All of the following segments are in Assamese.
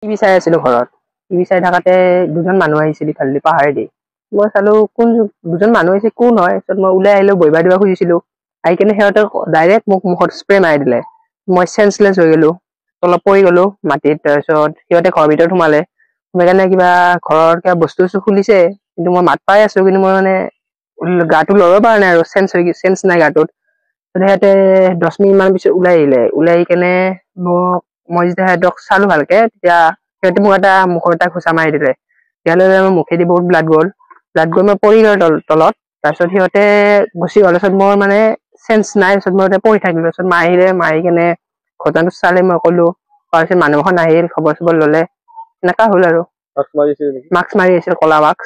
টিভি চাই আছিলো ঘৰত। টিভি চাই থাকাতে দুজন মানুহ আহিছিল ইফালেদি পাহাৰেদি। মই চালো কোন দুজন মানুহ আহিছে কোন হয়। তাৰপিছত মই ওলাই আহিলো, বহিব দিব খুজিছিলো। আহি কিনে সিহঁতে ডাইৰেক্ট মোক মুখত স্প্ৰে মাৰি দিলে। মই চেন্সলেছ হৈ গলো, তলত পৰি গলো মাটিত। তাৰপিছত সিহঁতে ঘৰৰ ভিতৰত সোমালে। সোমাই কিনে কিবা ঘৰৰ কিবা বস্তু খুলিছে, কিন্তু মই মাত পাই আছো, কিন্তু মই মানে গাটো লৰাব পৰা নাই আৰু চেন্স নাই গাটোত। সিহঁতে 10 মিনিট মান পিছত ওলাই আহিলে। ওলাই আহি কেনে মই যেতিয়া সিহঁতক চালো ভালকে, তেতিয়া সিহঁতে মোক মুখৰ এটা ঘুচা মাৰি দিলে। তেতিয়ালৈ মোৰ মুখেদি বহুত ব্লাড গ'ল মই পৰি গলো তলত। তাৰপিছত সিহঁতে গুচি গ'ল। তাৰপিছত মোৰ মানে চেন্স নাই। তাৰপিছত মই পৰি থাকিলো। তাৰপিছত মা আহিলে, মাৰি কেনে ঘটনাটো চালে। মই কলো, তাৰপিছত মানুহ এখন আহিল, খবৰ চবৰ ললে। এনেকা হল আৰু। মাস্ক মাৰি আছিল, কলা মাস্ক।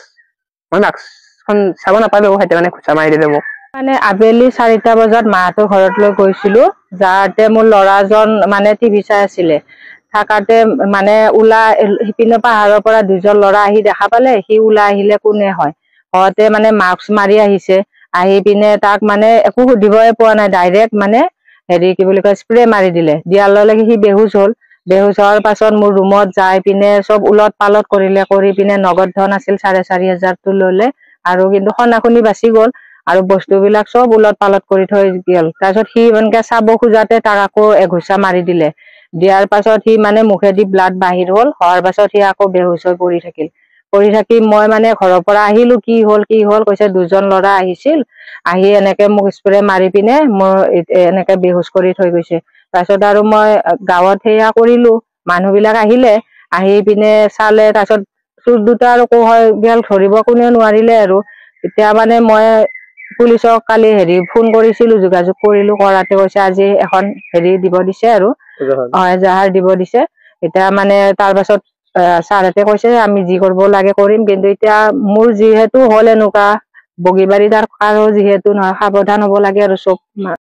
মই মাস্কখন চাব নাপালো, সেইটো মানে ঘুচা মাৰি দিলে মোক। মানে আবেলি 4টা বজাত মাহঁতৰ ঘৰলৈ গৈছিলো। যাওঁতে মোৰ ল'ৰাজন মানে টিভি চাই আছিলে। থাকাতে মানে সিপিনে পাহাৰৰ পৰা 2জন ল'ৰা আহি দেখা পালে। সি ওলাই আহিলে কোনে হয়। হওঁতে মানে মাস্ক মাৰি আহিছে। আহি পিনে তাক মানে একো সুধিবই পোৱা নাই, ডাইৰেক্ট মানে কি বুলি কয়, স্প্ৰে মাৰি দিলে। দিয়াৰ লগে লগে সি বেহুচ হল। বেহুচ হোৱাৰ পাছত মোৰ ৰুমত যাই পিনে চব উলট পালট কৰিলে। কৰি পিনে নগদ ধন আছিল 4,500টো ললে, আৰু কিন্তু সনাখুনি বাচি গল। আৰু বস্তুবিলাক চব উলট পালট কৰি থৈ গল। তাৰপিছত সি এনেকে চাব খোজাতে তাক আকৌ এঘুচা মাৰি দিলে। দিয়াৰ পাছত সি মানে মুখেদি ব্লাড বাহিৰ হল। হোৱাৰ পাছত সি আকৌ বেহুচ হৈ পৰি থাকিল। পৰি থাকি মই মানে ঘৰৰ পৰা আহিলো, কি হল কৈছে 2জন ল'ৰা আহিছিল, আহি এনেকে মোক স্প্ৰে মাৰি পিনে মোৰ এনেকে বেহুচ কৰি থৈ গৈছে। তাৰপিছত আৰু মই গাঁৱত সেয়া কৰিলো, মানুহ বিলাক আহিলে। আহি পিনে চালে। তাৰপিছত চুৰ দুটা আৰু ধৰিব কোনেও নোৱাৰিলে আৰু। এতিয়া মানে মই পুলিচক কালি ফোন কৰিছিলো, যোগাযোগ কৰিলো। কৰাতে কৈছে আজি এখন দিব দিছে আৰু এজাহাৰ দিব দিছে। এতিয়া মানে তাৰ পাছত ছাৰহতে কৈছে আমি যি কৰিব লাগে কৰিম। কিন্তু এতিয়া মোৰ যিহেতু হল এনেকুৱা, বগীবাৰীত আৰু যিহেতু নহয়, সাৱধান হব লাগে আৰু চব